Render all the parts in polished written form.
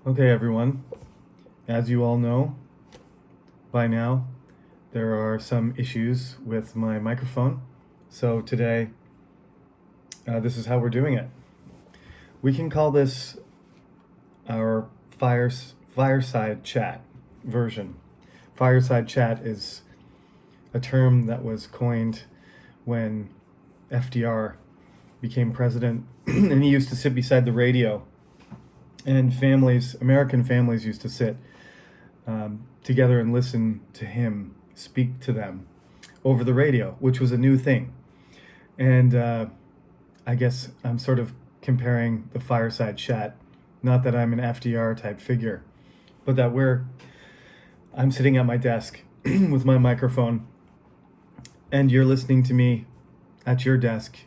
Okay, everyone. As you all know by now, there are some issues with my microphone. So today, this is how we're doing it. We can call this our fireside chat version. Fireside chat is a term that was coined when FDR became president, and he used to sit beside the radio, and American families used to sit together and listen to him speak to them over the radio, which was a new thing. And I guess I'm sort of comparing the fireside chat, not that I'm an FDR type figure, but that I'm sitting at my desk with my microphone, and you're listening to me at your desk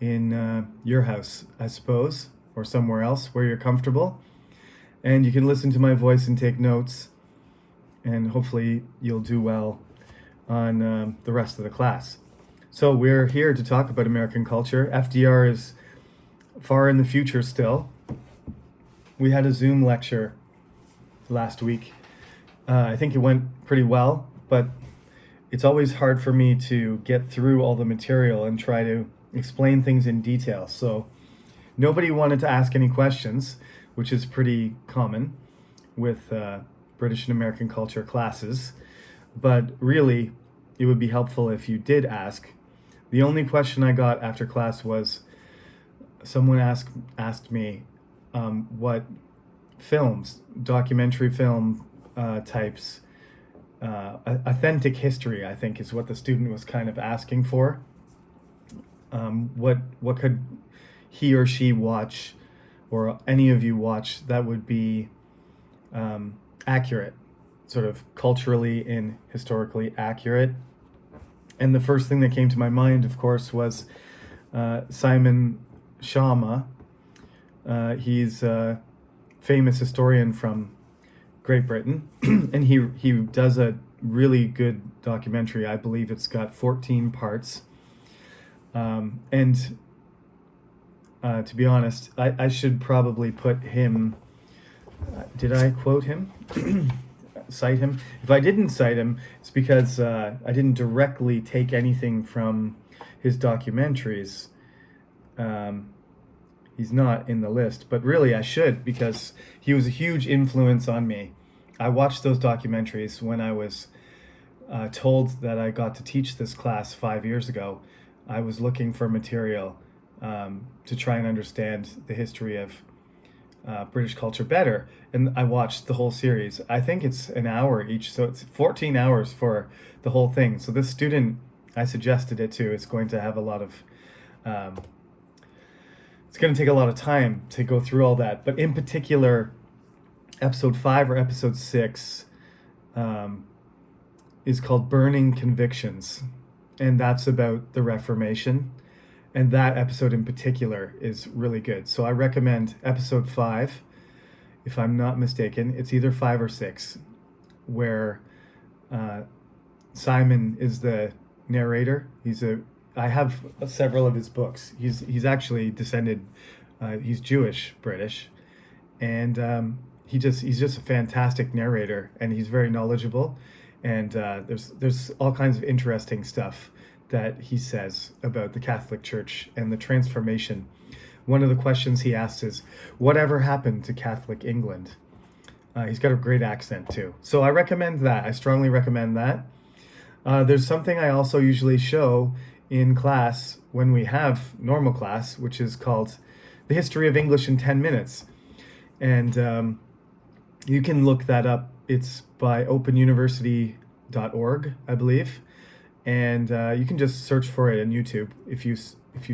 in your house, I suppose, or somewhere else where you're comfortable. And you can listen to my voice and take notes, and hopefully you'll do well on the rest of the class. So we're here to talk about American culture. FDR is far in the future still. We had a Zoom lecture last week. I think it went pretty well, but it's always hard for me to get through all the material and try to explain things in detail. So nobody wanted to ask any questions, which is pretty common with British and American culture classes. But really, it would be helpful if you did ask. The only question I got after class was someone asked me what films, documentary film types, authentic history, I think is what the student was kind of asking for. What could he or she watch, or any of you watch, that would be accurate, sort of culturally and historically accurate. And the first thing that came to my mind, of course, was Simon Schama. He's a famous historian from Great Britain, and he does a really good documentary. I believe it's got 14 parts. And to be honest, I should probably put him. Did I quote him? Cite him? If I didn't cite him, it's because I didn't directly take anything from his documentaries. He's not in the list, but really I should, because he was a huge influence on me. I watched those documentaries when I was told that I got to teach this class 5 years ago. I was looking for material to try and understand the history of British culture better, and I watched the whole series. I think it's an hour each, so it's 14 hours for the whole thing. So this student, I suggested it to, is going to have a lot of it's going to take a lot of time to go through all that, but in particular episode 5 or episode 6 is called Burning Convictions, and that's about the Reformation. And that episode in particular is really good. So I recommend episode 5, if I'm not mistaken. It's either 5 or 6, where Simon is the narrator. I have several of his books. He's actually descended. He's Jewish British, and he's just a fantastic narrator, and he's very knowledgeable. And there's all kinds of interesting stuff that he says about the Catholic Church and the transformation. One of the questions he asks is, whatever happened to Catholic England? He's got a great accent too. So I recommend that. I strongly recommend that. There's something I also usually show in class when we have normal class, which is called The History of English in 10 Minutes. And you can look that up. It's by openuniversity.org, I believe. And you can just search for it on YouTube. If you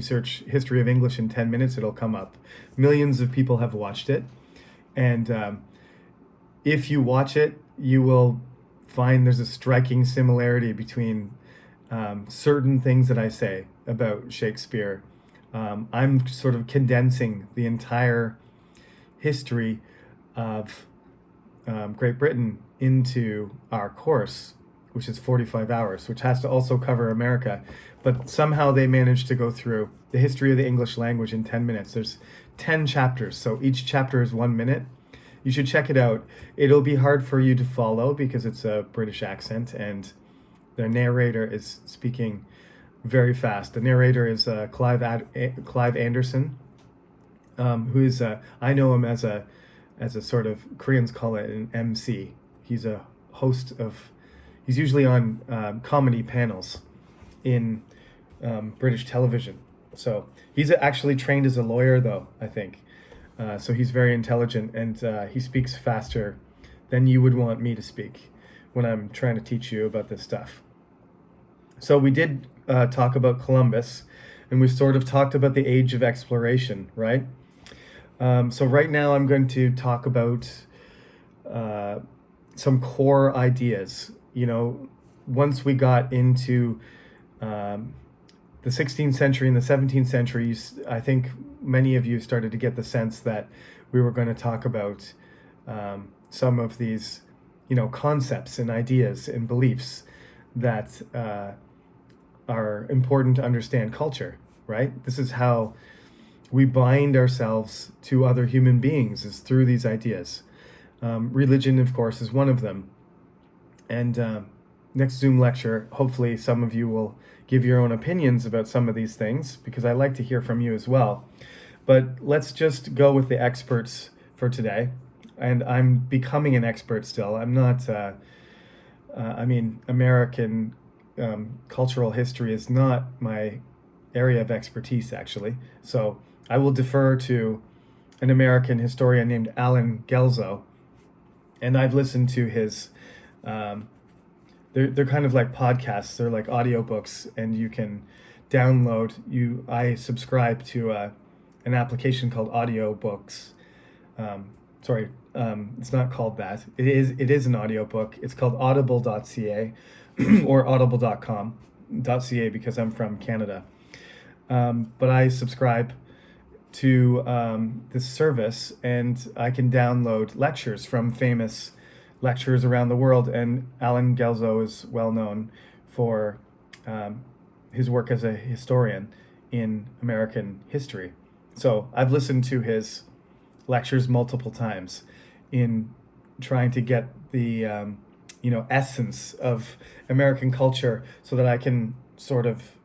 search History of English in 10 Minutes, it'll come up. Millions of people have watched it. And if you watch it, you will find there's a striking similarity between certain things that I say about Shakespeare. I'm sort of condensing the entire history of Great Britain into our course, which is 45 hours, which has to also cover America. But somehow they managed to go through the history of the English language in 10 minutes. There's 10 chapters, so each chapter is 1 minute. You should check it out. It'll be hard for you to follow because it's a British accent and the narrator is speaking very fast. The narrator is Clive Anderson, who is I know him as a sort of, Koreans call it an MC. He's a host of. He's usually on comedy panels in British television. So he's actually trained as a lawyer, though, I think. So he's very intelligent, and he speaks faster than you would want me to speak when I'm trying to teach you about this stuff. So we did talk about Columbus, and we sort of talked about the age of exploration, right? So right now I'm going to talk about some core ideas. You know, once we got into the 16th century and the 17th century, I think many of you started to get the sense that we were going to talk about some of these, concepts and ideas and beliefs that are important to understand culture, right? This is how we bind ourselves to other human beings, is through these ideas. Religion, of course, is one of them. And next Zoom lecture, hopefully some of you will give your own opinions about some of these things, because I like to hear from you as well. But let's just go with the experts for today. And I'm becoming an expert still. I'm not, American cultural history is not my area of expertise, actually. So I will defer to an American historian named Alan Gelzo. And I've listened to his, they're kind of like podcasts. They're like audiobooks, and you can download. I subscribe to an application called Audiobooks. It's not called that. It is an audiobook. It's called audible.ca or audible.com.ca because I'm from Canada. But I subscribe to this service, and I can download lectures from famous lecturers around the world. And Alan Gelzo is well known for his work as a historian in American history. So I've listened to his lectures multiple times in trying to get the essence of American culture, so that I can sort of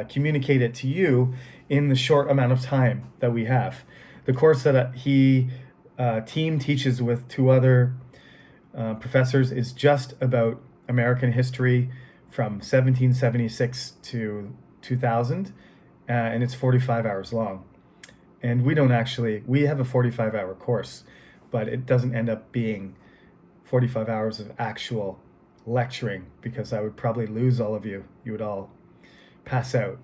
communicate it to you in the short amount of time that we have. The course that he team teaches with two other professors is just about American history from 1776 to 2000, and it's 45 hours long. And we have a 45-hour course, but it doesn't end up being 45 hours of actual lecturing, because I would probably lose all of you. You would all pass out.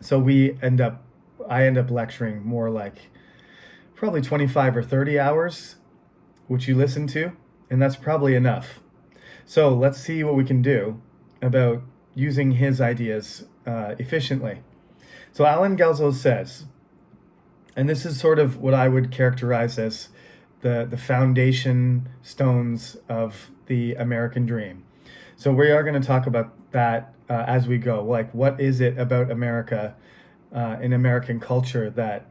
So I end up lecturing more like probably 25 or 30 hours, which you listen to, and that's probably enough. So let's see what we can do about using his ideas efficiently. So Alan Gelzo says, and this is sort of what I would characterize as the foundation stones of the American dream. So we are going to talk about that as we go. Like, what is it about America and American culture that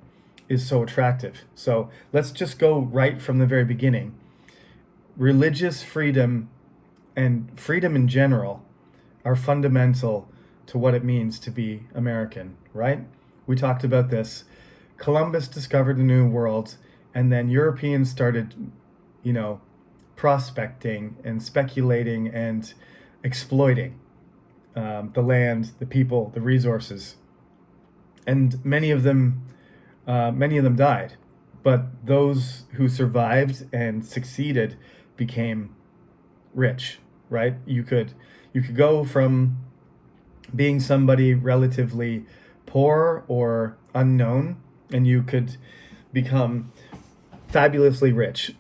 is so attractive? So let's just go right from the very beginning. Religious freedom and freedom in general are fundamental to what it means to be American, right? We talked about this. Columbus discovered the New World, and then Europeans started, prospecting and speculating and exploiting the land, the people, the resources. And many of them died. But those who survived and succeeded became rich, right? You could go from being somebody relatively poor or unknown, and you could become fabulously rich.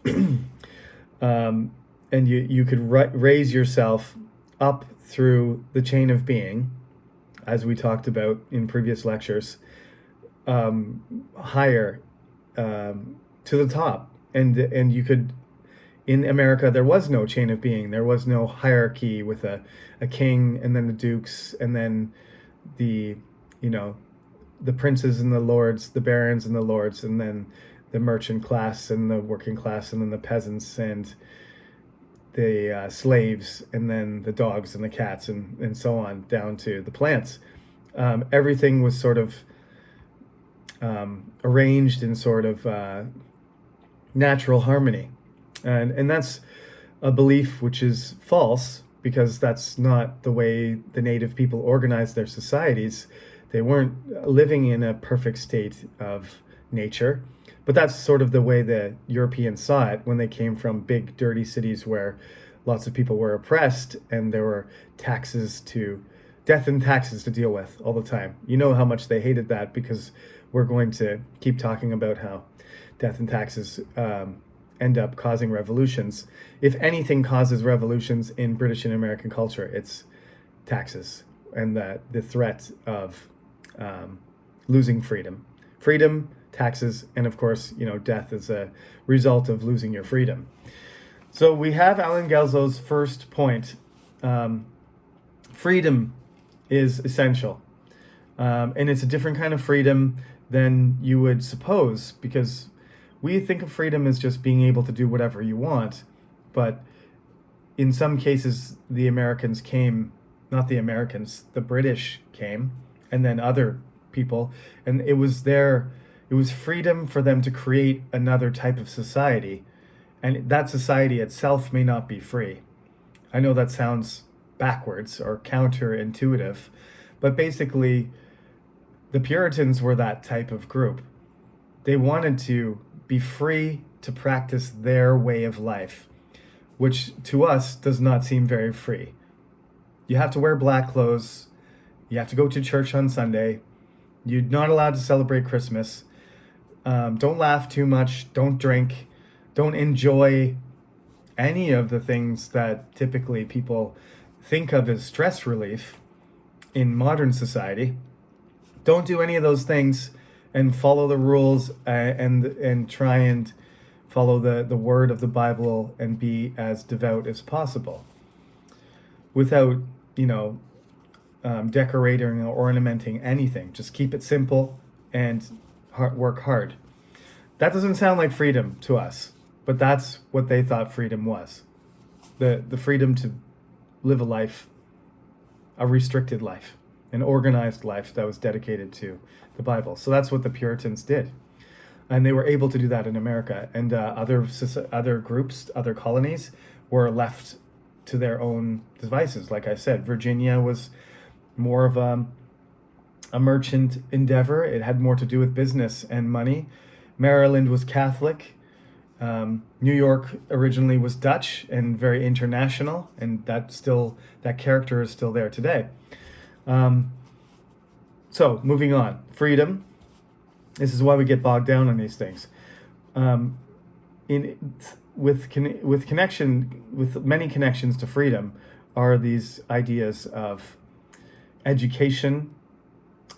And you could raise yourself up through the chain of being, as we talked about in previous lectures, higher to the top. And you could, in America, there was no chain of being. There was no hierarchy with a king, and then the dukes, and then the princes and the lords, the barons and the lords, and then the merchant class and the working class, and then the peasants and the slaves, and then the dogs and the cats, and so on down to the plants. Everything was sort of arranged in sort of natural harmony. And that's a belief which is false, because that's not the way the native people organized their societies. They weren't living in a perfect state of nature, but that's sort of the way the Europeans saw it when they came from big, dirty cities where lots of people were oppressed and there were death and taxes to deal with all the time. You know how much they hated that, because we're going to keep talking about how death and taxes end up causing revolutions. If anything causes revolutions in British and American culture, it's taxes and the threat of losing freedom. Freedom, taxes, and of course, death is a result of losing your freedom. So we have Alan Guelzo's first point. Freedom is essential. And it's a different kind of freedom than you would suppose, because we think of freedom as just being able to do whatever you want. But in some cases, the Americans came, not the Americans, the British came, and then other people. And it was freedom for them to create another type of society. And that society itself may not be free. I know that sounds backwards or counterintuitive, but basically, the Puritans were that type of group. They wanted to be free to practice their way of life, which to us does not seem very free. You have to wear black clothes. You have to go to church on Sunday. You're not allowed to celebrate Christmas. Don't laugh too much. Don't drink. Don't enjoy any of the things that typically people think of as stress relief in modern society. Don't do any of those things, and follow the rules and try and follow the word of the Bible and be as devout as possible without, decorating or ornamenting anything. Just keep it simple and work hard. That doesn't sound like freedom to us, but that's what they thought freedom was. The freedom to live a restricted life, an organized life that was dedicated to the Bible. So that's what the Puritans did. And they were able to do that in America. And other groups, other colonies were left to their own devices. Like I said, Virginia was more of a merchant endeavor. It had more to do with business and money. Maryland was Catholic. New York originally was Dutch and very international, and that character is still there today. So moving on, freedom. This is why we get bogged down on these things. With many connections to freedom are these ideas of education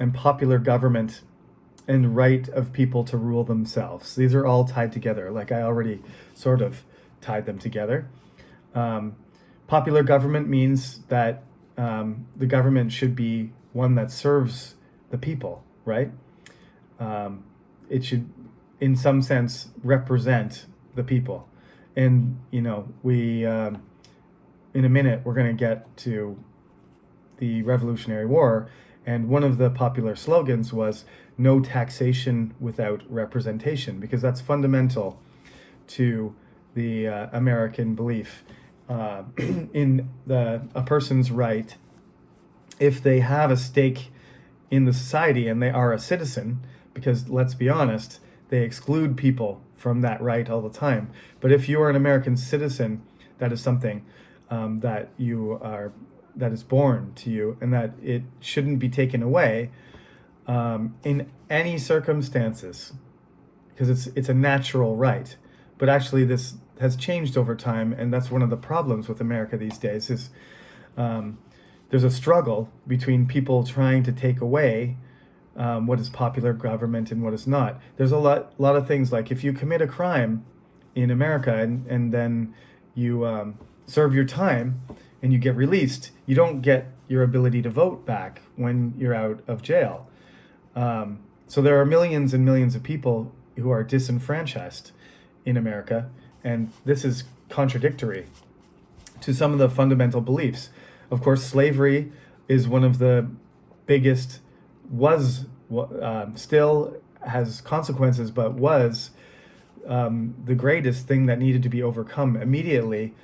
and popular government and right of people to rule themselves. These are all tied together, like I already sort of tied them together. Popular government means that the government should be one that serves the people, right? It should, in some sense, represent the people. And, we, in a minute, we're going to get to the Revolutionary War. And one of the popular slogans was no taxation without representation, because that's fundamental to the American belief in a person's right, if they have a stake in the society and they are a citizen, because let's be honest, they exclude people from that right all the time. But if you are an American citizen, that is something that is born to you, and that it shouldn't be taken away in any circumstances, because it's a natural right. But actually, this has changed over time, and that's one of the problems with America these days. Is there's a struggle between people trying to take away what is popular government and what is not. There's a lot of things, like if you commit a crime in America and then you serve your time and you get released, you don't get your ability to vote back when you're out of jail. So there are millions and millions of people who are disenfranchised in America, and this is contradictory to some of the fundamental beliefs. Of course, slavery is one of the biggest, still has consequences, but was the greatest thing that needed to be overcome immediately.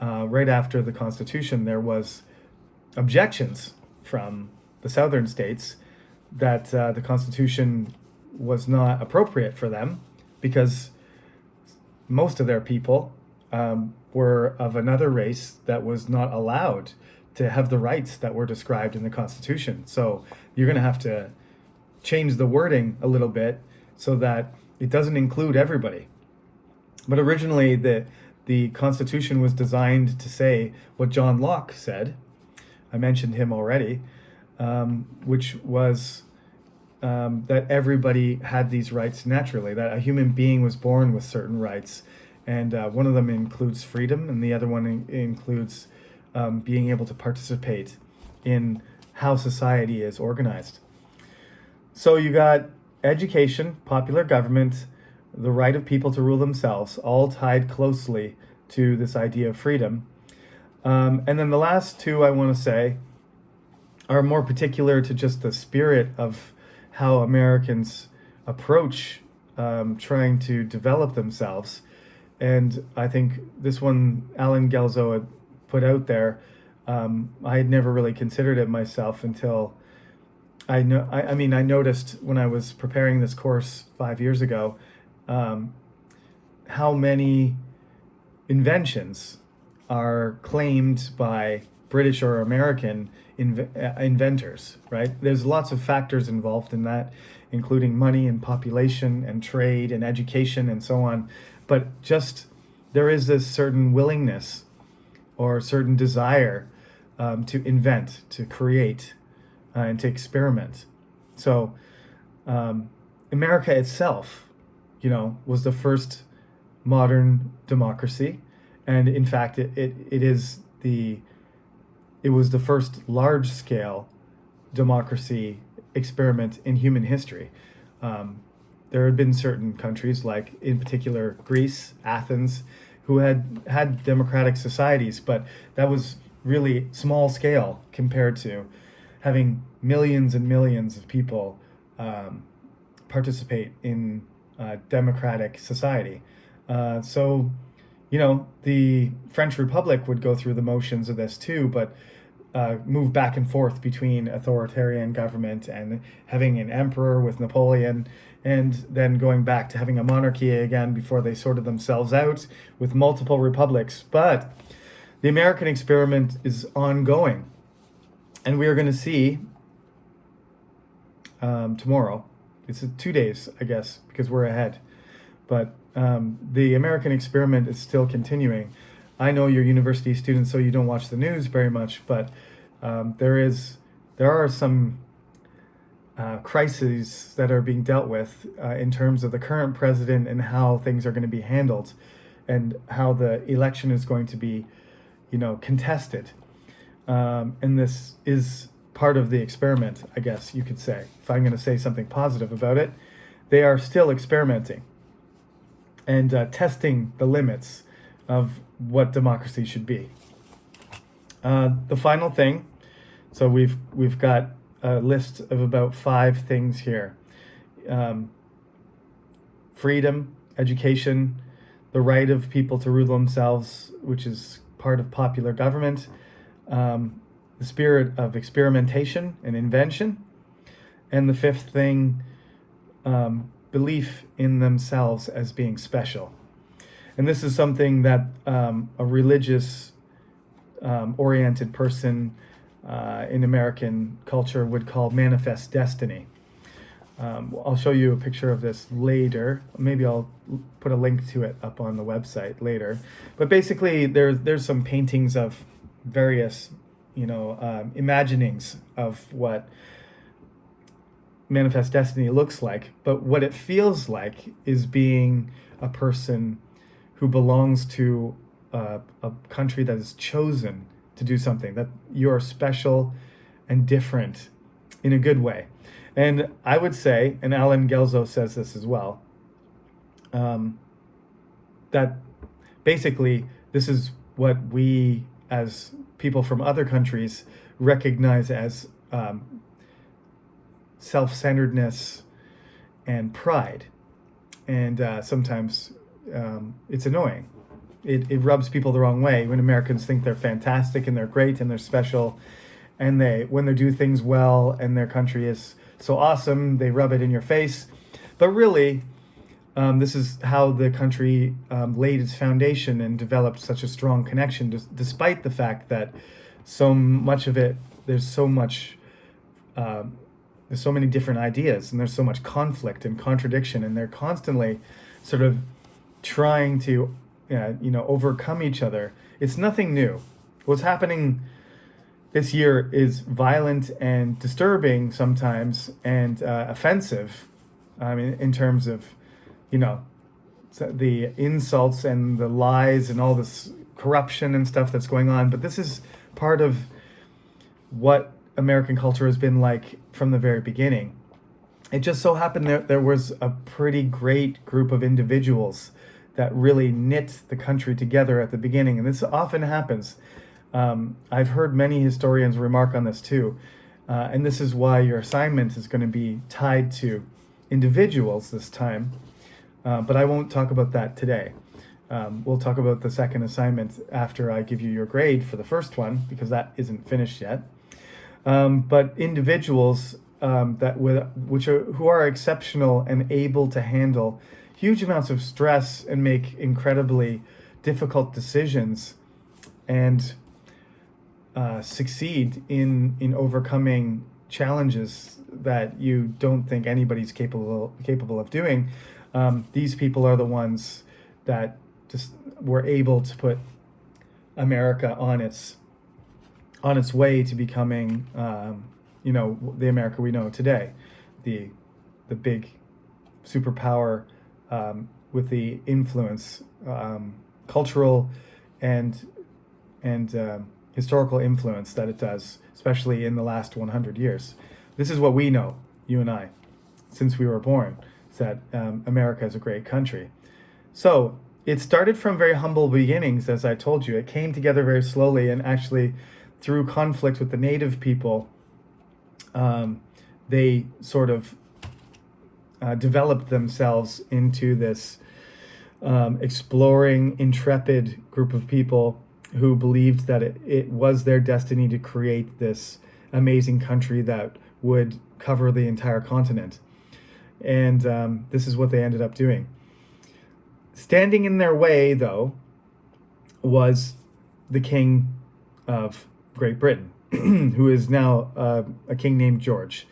Right after the Constitution, there was objections from the southern states that the Constitution was not appropriate for them because most of their people were of another race that was not allowed to have the rights that were described in the Constitution. So you're going to have to change the wording a little bit so that it doesn't include everybody. But originally, the Constitution was designed to say what John Locke said. I mentioned him already, which was that everybody had these rights naturally, that a human being was born with certain rights. And one of them includes freedom, and the other one includes being able to participate in how society is organized. So you got education, popular government, the right of people to rule themselves, all tied closely to this idea of freedom. And then the last two I want to say are more particular to just the spirit of how Americans approach trying to develop themselves. And I think this one, Alan Gelzo had put out there, I had never really considered it myself until I noticed when I was preparing this course 5 years ago, how many inventions are claimed by British or American inventors, right? There's lots of factors involved in that, including money and population and trade and education and so on. But just there is this certain willingness or certain desire to invent, to create, and to experiment. So America itself, was the first modern democracy, and in fact, it was the first large-scale democracy experiment in human history. There had been certain countries, like in particular Greece, Athens, who had democratic societies, but that was really small scale compared to having millions and millions of people participate in democratic society. So, the French Republic would go through the motions of this too, but move back and forth between authoritarian government and having an emperor with Napoleon, and then going back to having a monarchy again before they sorted themselves out with multiple republics. But the American experiment is ongoing, and we are going to see tomorrow. It's 2 days, I guess, because we're ahead. But the American experiment is still continuing. I know you're university students, so you don't watch the news very much, but there are some crises that are being dealt with in terms of the current president and how things are going to be handled, and how the election is going to be, contested. And this is part of the experiment, I guess you could say. If I'm going to say something positive about it, they are still experimenting and testing the limits of what democracy should be. The final thing, so we've got a list of about 5 things here. Freedom, education, the right of people to rule themselves, which is part of popular government, the spirit of experimentation and invention, and the 5th thing, belief in themselves as being special. And this is something that a religious oriented person in American culture would call manifest destiny. I'll show you a picture of this later. Maybe I'll put a link to it up on the website later. But basically, there's some paintings of various, imaginings of what manifest destiny looks like. But what it feels like is being a person who belongs to a country that is chosen to do something, that you're special and different in a good way. And I would say, and Alan Gelzo says this as well, that basically this is what we as people from other countries recognize as self-centeredness and pride. And sometimes it's annoying. It rubs people the wrong way when Americans think they're fantastic and they're great and they're special, and when they do things well and their country is so awesome, they rub it in your face. But really, this is how the country laid its foundation and developed such a strong connection, despite the fact that so much of it, there's so many different ideas, and there's so much conflict and contradiction, and they're constantly sort of trying to, overcome each other. It's nothing new. What's happening this year is violent and disturbing sometimes, and offensive. I mean, in terms of, the insults and the lies and all this corruption and stuff that's going on. But this is part of what American culture has been like from the very beginning. It just so happened that there was a pretty great group of individuals that really knit the country together at the beginning. And this often happens. I've heard many historians remark on this too. And this is why your assignment is going to be tied to individuals this time. But I won't talk about that today. We'll talk about the second assignment after I give you your grade for the first one, because that isn't finished yet. But individuals who are exceptional and able to handle huge amounts of stress and make incredibly difficult decisions, and succeed in overcoming challenges that you don't think anybody's capable of doing. These people are the ones that just were able to put America on its way to becoming, the America we know today, the big superpower with the influence, cultural and historical influence that it does, especially in the last 100 years. This is what we know, you and I, since we were born, is that America is a great country. So it started from very humble beginnings, as I told you. It came together very slowly, and actually through conflict with the native people, they sort of developed themselves into this exploring, intrepid group of people who believed that it was their destiny to create this amazing country that would cover the entire continent. And this is what they ended up doing. Standing in their way, though, was the King of Great Britain, who is now a king named George.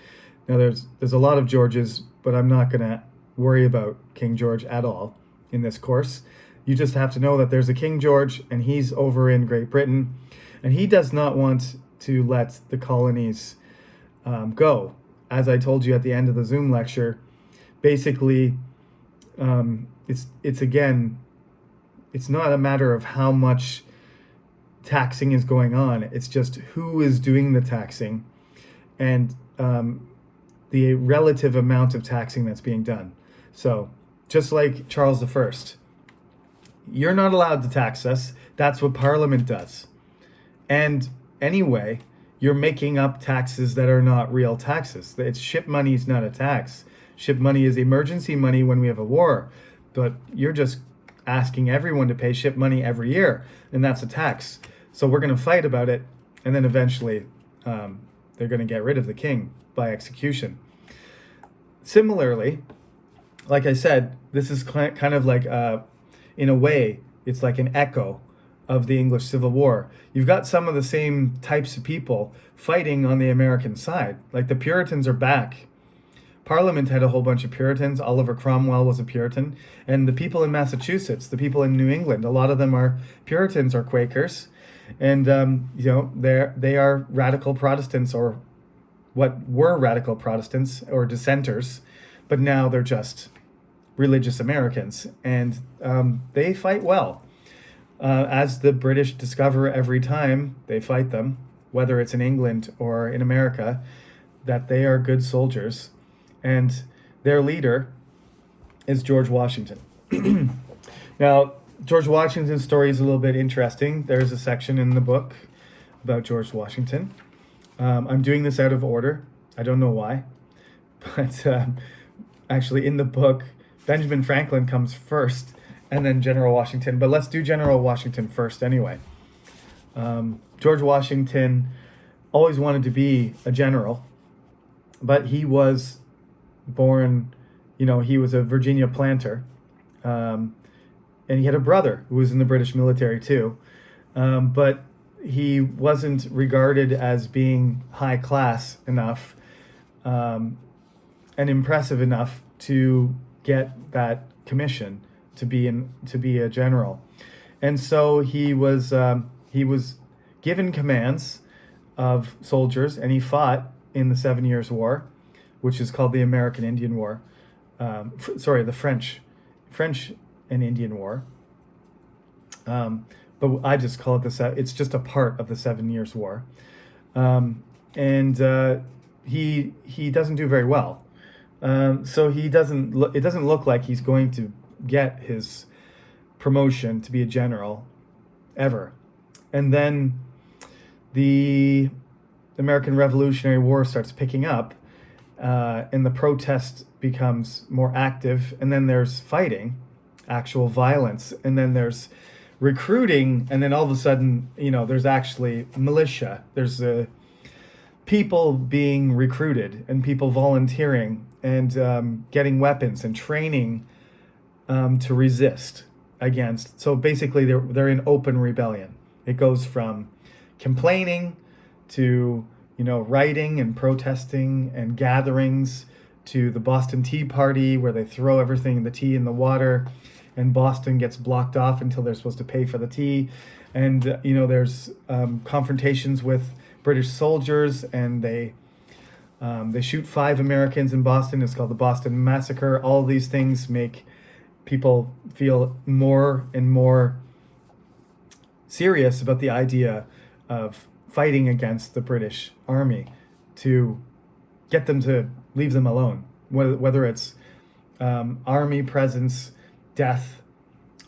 Now, there's a lot of Georges, but I'm not going to worry about King George at all in this course. You just have to know that there's a King George, and he's over in Great Britain, and he does not want to let the colonies go. As I told you at the end of the Zoom lecture, basically, it's not a matter of how much taxing is going on. It's just who is doing the taxing, and the relative amount of taxing that's being done. So just like Charles I, you're not allowed to tax us. That's what Parliament does. And anyway, you're making up taxes that are not real taxes. It's ship money is not a tax. Ship money is emergency money when we have a war. But you're just asking everyone to pay ship money every year, and that's a tax. So we're going to fight about it, and then eventually they're going to get rid of the king by execution. Similarly, like I said, this is kind of like, in a way, it's like an echo of the English Civil War. You've got some of the same types of people fighting on the American side. Like the Puritans are back. Parliament had a whole bunch of Puritans. Oliver Cromwell was a Puritan. And the people in Massachusetts, the people in New England, a lot of them are Puritans or Quakers. And, they are radical Protestants, or what were radical Protestants or dissenters, but now they're just religious Americans. And they fight well. As the British discover every time they fight them, whether it's in England or in America, that they are good soldiers. And their leader is George Washington. Now, George Washington's story is a little bit interesting. There's a section in the book about George Washington. I'm doing this out of order. I don't know why, but actually, in the book, Benjamin Franklin comes first, and then General Washington. But let's do General Washington first, anyway. George Washington always wanted to be a general, but he was born, he was a Virginia planter. And he had a brother who was in the British military too. But he wasn't regarded as being high class enough and impressive enough to get that commission to be a general. And so he was given commands of soldiers, and he fought in the 7 Years' War, which is called the American Indian War. The French and Indian War. But I just call it it's just a part of the 7 Years' War. He doesn't do very well. So it doesn't look like he's going to get his promotion to be a general ever. And then the American Revolutionary War starts picking up, and the protest becomes more active, and then there's fighting, actual violence, and then there's recruiting, and then all of a sudden, there's actually militia. There's people being recruited and people volunteering and getting weapons and training to resist against. So basically, they're in open rebellion. It goes from complaining to writing and protesting and gatherings to the Boston Tea Party, where they throw everything, the tea in the water, and Boston gets blocked off until they're supposed to pay for the tea. And there's confrontations with British soldiers, and they shoot 5 Americans in Boston. It's called the Boston Massacre. All these things make people feel more and more serious about the idea of fighting against the British Army to get them to leave them alone, whether it's army presence, death,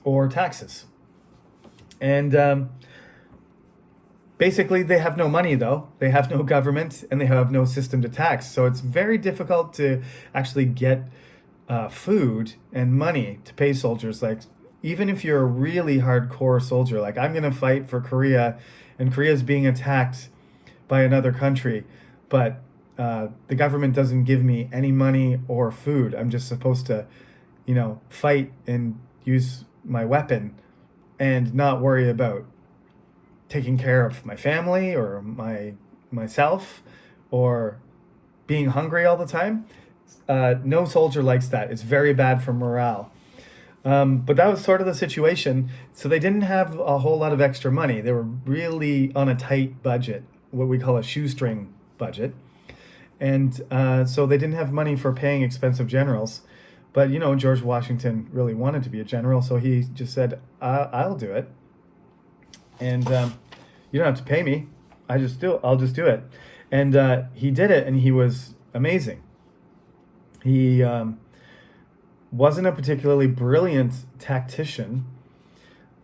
or taxes. And basically, they have no money, though. They have no government, and they have no system to tax. So it's very difficult to actually get food and money to pay soldiers. Like, even if you're a really hardcore soldier, like I'm going to fight for Korea, and Korea's being attacked by another country, but the government doesn't give me any money or food. I'm just supposed to, fight and use my weapon and not worry about taking care of my family or myself or being hungry all the time. No soldier likes that. It's very bad for morale. But that was sort of the situation. So they didn't have a whole lot of extra money. They were really on a tight budget, what we call a shoestring budget. And so they didn't have money for paying expensive generals. But, George Washington really wanted to be a general, so he just said, I'll do it. And you don't have to pay me. I'll just do it. And he did it, and he was amazing. He wasn't a particularly brilliant tactician.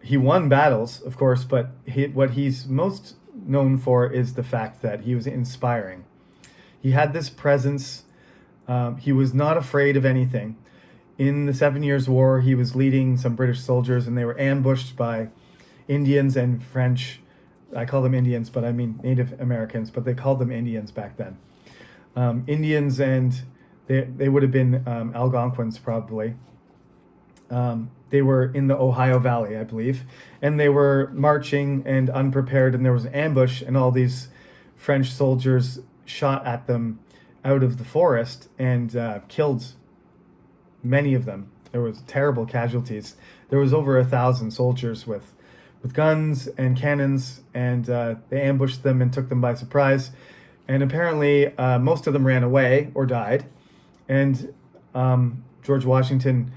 He won battles, of course, but what he's most known for is the fact that he was inspiring. He had this presence. He was not afraid of anything. In the 7 Years' War, he was leading some British soldiers, and they were ambushed by Indians and French. I call them Indians, but I mean Native Americans, but they called them Indians back then. Indians, and they would have been Algonquins probably. They were in the Ohio Valley, I believe, and they were marching and unprepared, and there was an ambush, and all these French soldiers shot at them out of the forest and killed many of them. There was terrible casualties. There was over 1,000 soldiers with guns and cannons, and they ambushed them and took them by surprise. And apparently, most of them ran away or died. And George Washington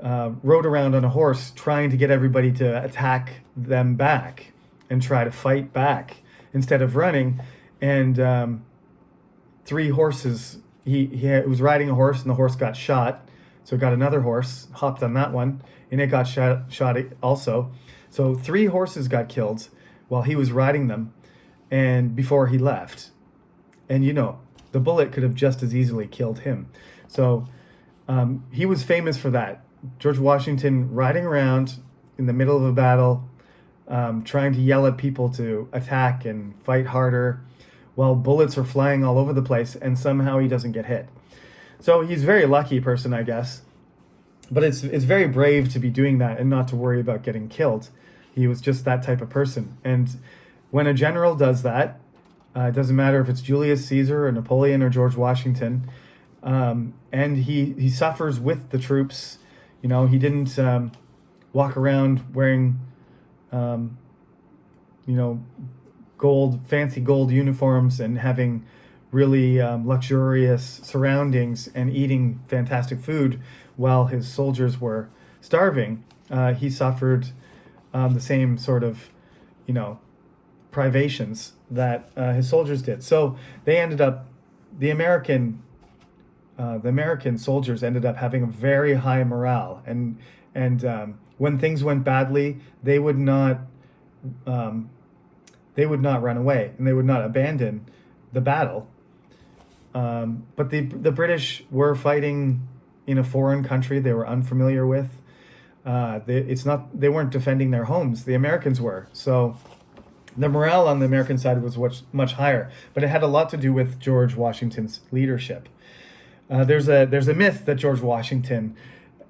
rode around on a horse trying to get everybody to attack them back and try to fight back instead of running. And 3 horses, he was riding a horse, and the horse got shot. So got another horse, hopped on that one, and it got shot also. So 3 horses got killed while he was riding them, and before he left. And the bullet could have just as easily killed him. So he was famous for that. George Washington riding around in the middle of a battle, trying to yell at people to attack and fight harder, while bullets are flying all over the place, and somehow he doesn't get hit. So he's a very lucky person, I guess. But it's very brave to be doing that and not to worry about getting killed. He was just that type of person. And when a general does that, it doesn't matter if it's Julius Caesar or Napoleon or George Washington, and he suffers with the troops. He didn't walk around wearing, fancy gold uniforms and having really luxurious surroundings and eating fantastic food while his soldiers were starving. He suffered the same sort of, privations that his soldiers did. So they ended up, the American soldiers ended up having a very high morale, and when things went badly, they would not run away and they would not abandon the battle. But the British were fighting in a foreign country they were unfamiliar with. They weren't defending their homes. The Americans were. So the morale on the American side was much higher, but it had a lot to do with George Washington's leadership. There's a myth that George Washington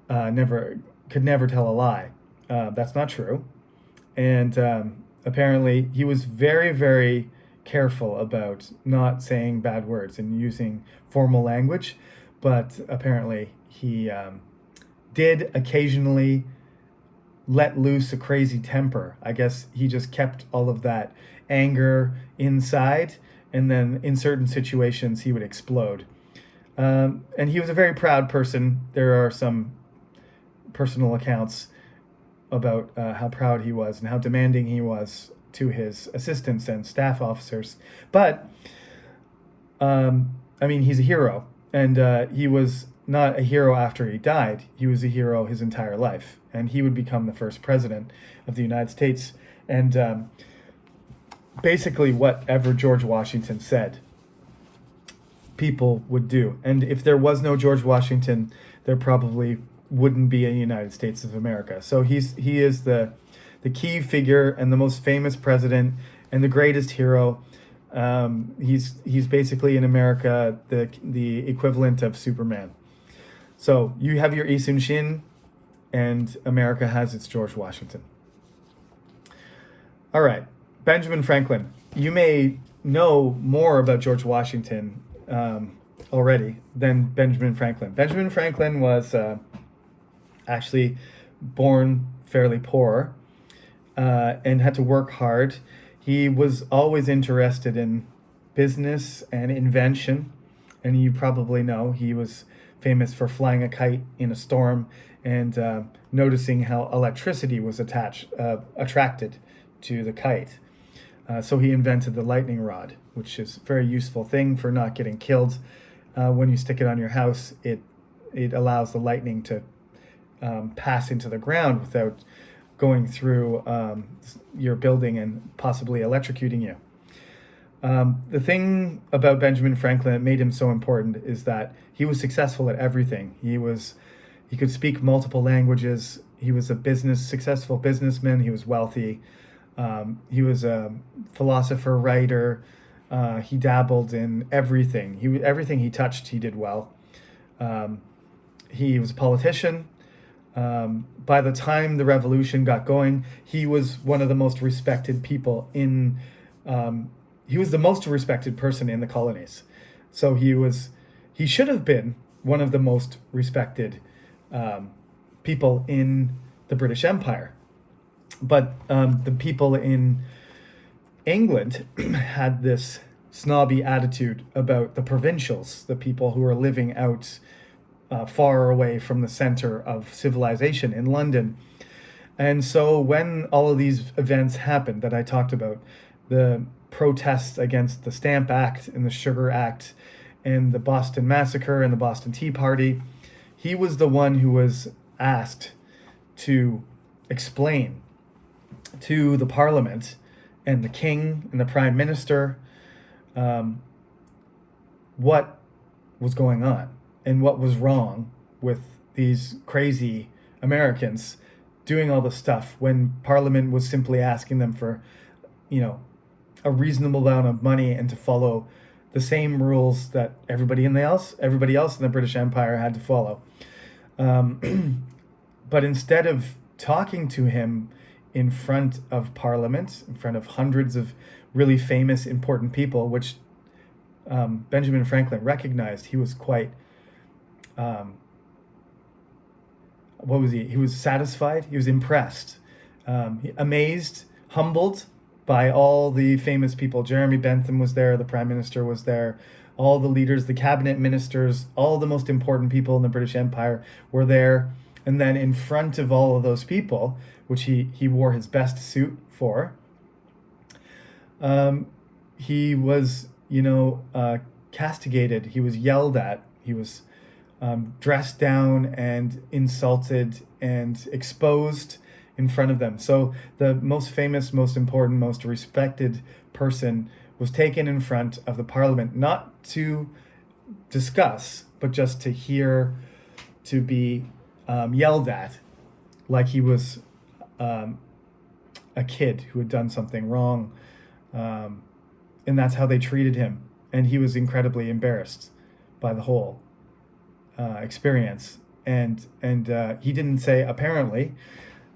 could never tell a lie. That's not true, and apparently he was very, very careful about not saying bad words and using formal language, but apparently he did occasionally let loose a crazy temper. I guess he just kept all of that anger inside, and then in certain situations he would explode. And he was a very proud person. There are some personal accounts about how proud he was and how demanding he was to his assistants and staff officers. But, he's a hero. And he was not a hero after he died. He was a hero his entire life. And he would become the first president of the United States. And basically whatever George Washington said, people would do. And if there was no George Washington, there probably wouldn't be a United States of America. So he is the key figure and the most famous president and the greatest hero. He's basically in America the equivalent of Superman. So you have your Yi Sun-shin, and America has its George Washington. All right, Benjamin Franklin. You may know more about George Washington already than Benjamin Franklin. Benjamin Franklin was actually born fairly poor and had to work hard. He was always interested in business and invention, and you probably know he was famous for flying a kite in a storm and noticing how electricity was attracted to the kite. So he invented the lightning rod, which is a very useful thing for not getting killed. When you stick it on your house, it allows the lightning to pass into the ground without going through your building and possibly electrocuting you. The thing about Benjamin Franklin that made him so important is that he was successful at everything. He could speak multiple languages. He was a successful businessman. He was wealthy. He was a philosopher, writer. He dabbled in everything. Everything he touched, he did well. He was a politician. By the time the revolution got going, he was one of the most respected people he was the most respected person in the colonies. So he should have been one of the most respected people in the British Empire. But the people in England had this snobby attitude about the provincials, the people who were living out far away from the center of civilization in London. And so when all of these events happened that I talked about, the protests against the Stamp Act and the Sugar Act and the Boston Massacre and the Boston Tea Party, he was the one who was asked to explain to the parliament and the king and the prime minister what was going on and what was wrong with these crazy Americans doing all this stuff when Parliament was simply asking them for, a reasonable amount of money and to follow the same rules that everybody else in the British Empire had to follow. But instead of talking to him in front of Parliament, in front of hundreds of really famous, important people, which Benjamin Franklin recognized, he was quite, what was he? He was satisfied. He was impressed, amazed, humbled by all the famous people. Jeremy Bentham was there. The Prime Minister was there. All the leaders, the cabinet ministers, all the most important people in the British Empire were there. And then in front of all of those people, which he wore his best suit for, he was, castigated. He was yelled at. He was dressed down and insulted and exposed in front of them. So the most famous, most important, most respected person was taken in front of the Parliament, not to discuss, but just to hear, to be yelled at like he was a kid who had done something wrong. And that's how they treated him. And he was incredibly embarrassed by the whole experience. And he didn't say, apparently,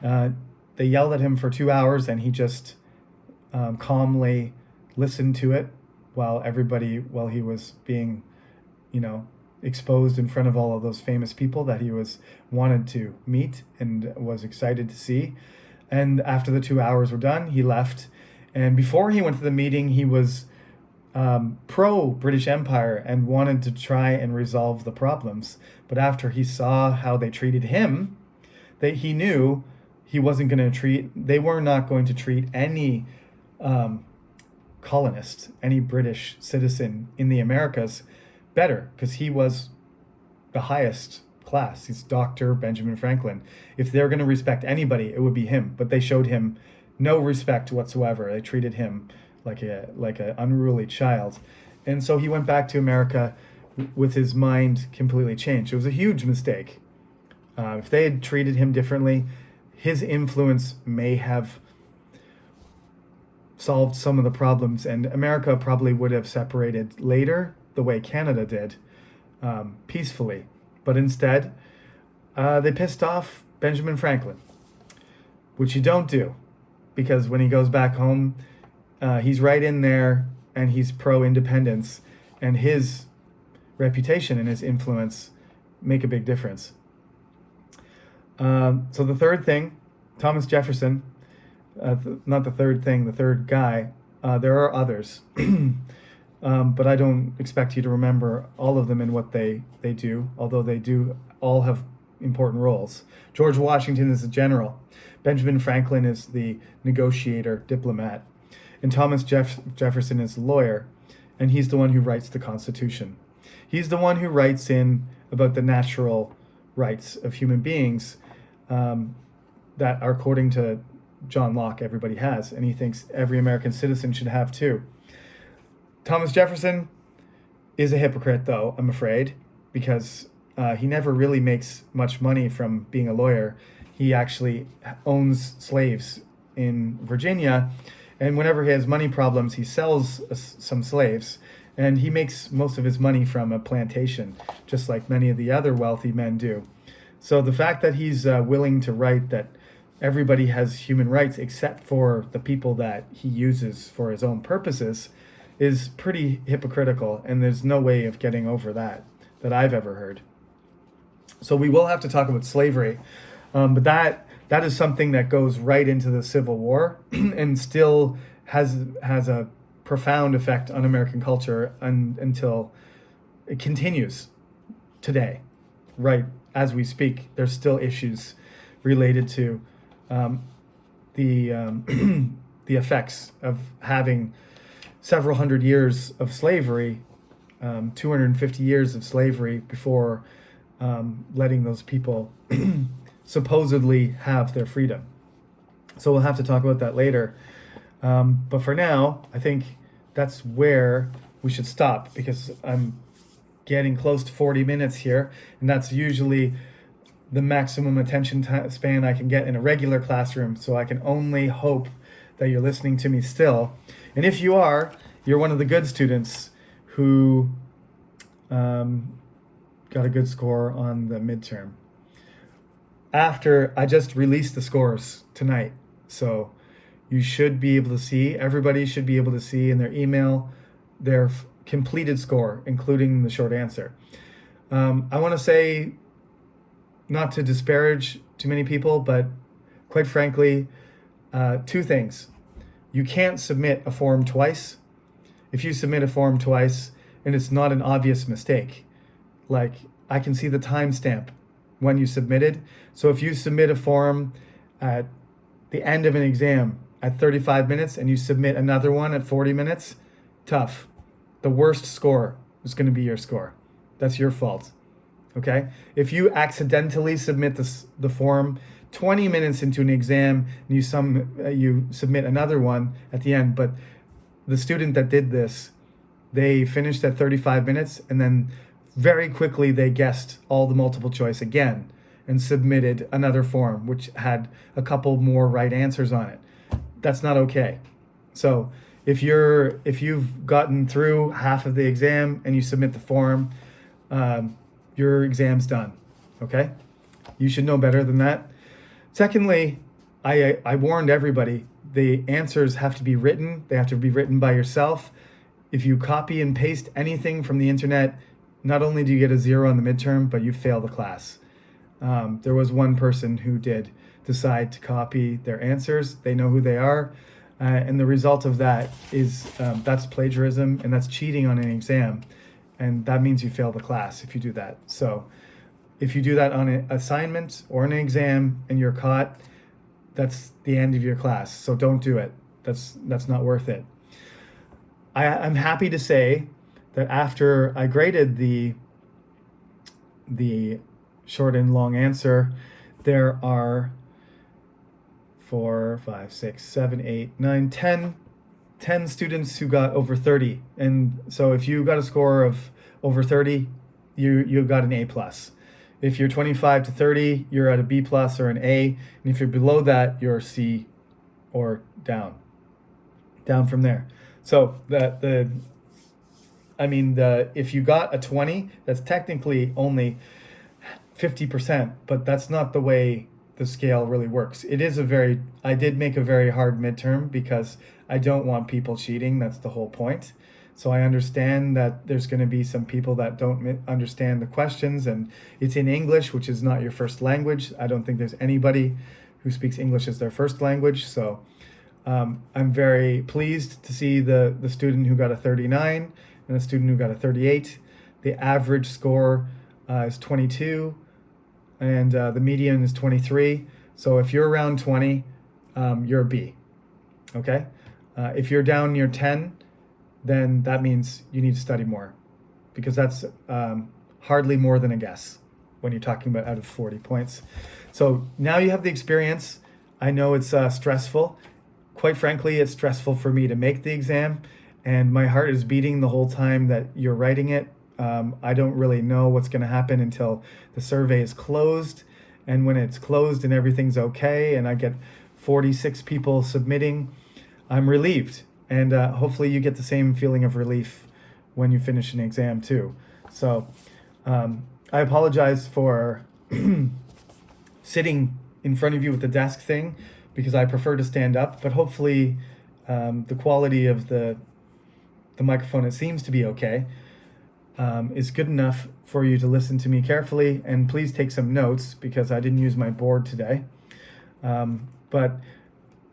they yelled at him for 2 hours and he just calmly listened to it while he was being, exposed in front of all of those famous people that he wanted to meet and was excited to see. And after the 2 hours were done, he left. And before he went to the meeting, he was pro-British Empire and wanted to try and resolve the problems. But after he saw how they treated him, he knew they were not going to treat any colonist, any British citizen in the Americas better, because he was the highest class. He's Dr. Benjamin Franklin. If they're going to respect anybody, it would be him. But they showed him no respect whatsoever. They treated him like an unruly child. And so he went back to America with his mind completely changed. It was a huge mistake. If they had treated him differently, his influence may have solved some of the problems, and America probably would have separated later the way Canada did, peacefully. But instead, they pissed off Benjamin Franklin, which you don't do, because when he goes back home, he's right in there and he's pro-independence, and his reputation and his influence make a big difference. So the third thing, Thomas Jefferson, not the third thing, the third guy, there are others, but I don't expect you to remember all of them and what they do, although they do all have important roles. George Washington is the general. Benjamin Franklin is the negotiator, diplomat. And Thomas Jefferson is the lawyer, and he's the one who writes the Constitution. He's the one who writes in about the natural rights of human beings that are, according to John Locke, everybody has, and he thinks every American citizen should have too. Thomas Jefferson is a hypocrite, though, I'm afraid, because he never really makes much money from being a lawyer. He actually owns slaves in Virginia, and whenever he has money problems, he sells some slaves, and he makes most of his money from a plantation, just like many of the other wealthy men do. So the fact that he's willing to write that everybody has human rights except for the people that he uses for his own purposes is pretty hypocritical, and there's no way of getting over that I've ever heard. So we will have to talk about slavery, but that is something that goes right into the Civil War and still has a profound effect on American culture until it continues today. Right as we speak, there's still issues related to the effects of having several hundred years of slavery, 250 years of slavery before letting those people supposedly have their freedom. So we'll have to talk about that later. But for now, I think that's where we should stop, because I'm getting close to 40 minutes here, and that's usually the maximum attention span I can get in a regular classroom. So I can only hope that you're listening to me still. And if you are, you're one of the good students who got a good score on the midterm. I just released the scores tonight, so you should be able to see, everybody should be able to see in their email their completed score, including the short answer. I want to say, not to disparage too many people, but quite frankly, two things. You can't submit a form twice. If you submit a form twice and it's not an obvious mistake, like I can see the timestamp when you submitted. So if you submit a form at the end of an exam at 35 minutes and you submit another one at 40 minutes, tough. The worst score is going to be your score. That's your fault. Okay? If you accidentally submit the form 20 minutes into an exam and you submit another one at the end, but the student that did this, they finished at 35 minutes and then very quickly they guessed all the multiple choice again and submitted another form which had a couple more right answers on it. That's not okay. So if you've gotten through half of the exam and you submit the form, your exam's done. Okay? You should know better than that. Secondly, I warned everybody, the answers have to be written. They have to be written by yourself. If you copy and paste anything from the internet, not only do you get a 0 on the midterm, but you fail the class. There was one person who did decide to copy their answers. They know who they are. And the result of that is that's plagiarism and that's cheating on an exam. And that means you fail the class if you do that. So if you do that on an assignment or an exam and you're caught, that's the end of your class. So don't do it. That's not worth it. I'm happy to say that after I graded the short and long answer, there are 4, 5, 6, 7, 8, 9, 10 students who got over 30. And so if you got a score of over 30, you got an A+. If you're 25 to 30, you're at a B+ or an A. And if you're below that, you're a C or down from there. So if you got a 20, that's technically only 50%, but that's not the way the scale really works. I did make a very hard midterm because I don't want people cheating. That's the whole point. So I understand that there's going to be some people that don't understand the questions, and it's in English, which is not your first language. I don't think there's anybody who speaks English as their first language. So I'm very pleased to see the student who got a 39 and the student who got a 38. The average score is 22, and the median is 23. So if you're around 20, you're a B. Okay? If you're down near 10, then that means you need to study more, because that's hardly more than a guess when you're talking about out of 40 points. So now you have the experience. I know it's stressful. Quite frankly, it's stressful for me to make the exam, and my heart is beating the whole time that you're writing it. I don't really know what's going to happen until the survey is closed, and when it's closed and everything's okay and I get 46 people submitting, I'm relieved. And hopefully you get the same feeling of relief when you finish an exam too. So I apologize for sitting in front of you with the desk thing, because I prefer to stand up, but hopefully the quality of the microphone, it seems to be okay, is good enough for you to listen to me carefully. And please take some notes, because I didn't use my board today. But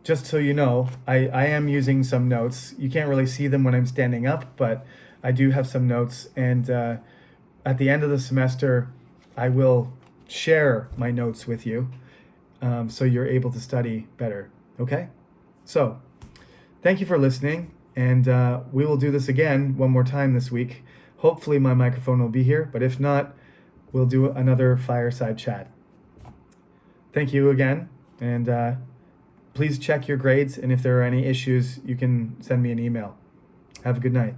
just so you know, I am using some notes. You can't really see them when I'm standing up, but I do have some notes. And at the end of the semester, I will share my notes with you, so you're able to study better. Okay? So thank you for listening. And we will do this again one more time this week. Hopefully my microphone will be here, but if not, we'll do another fireside chat. Thank you again, and please check your grades, and if there are any issues, you can send me an email. Have a good night.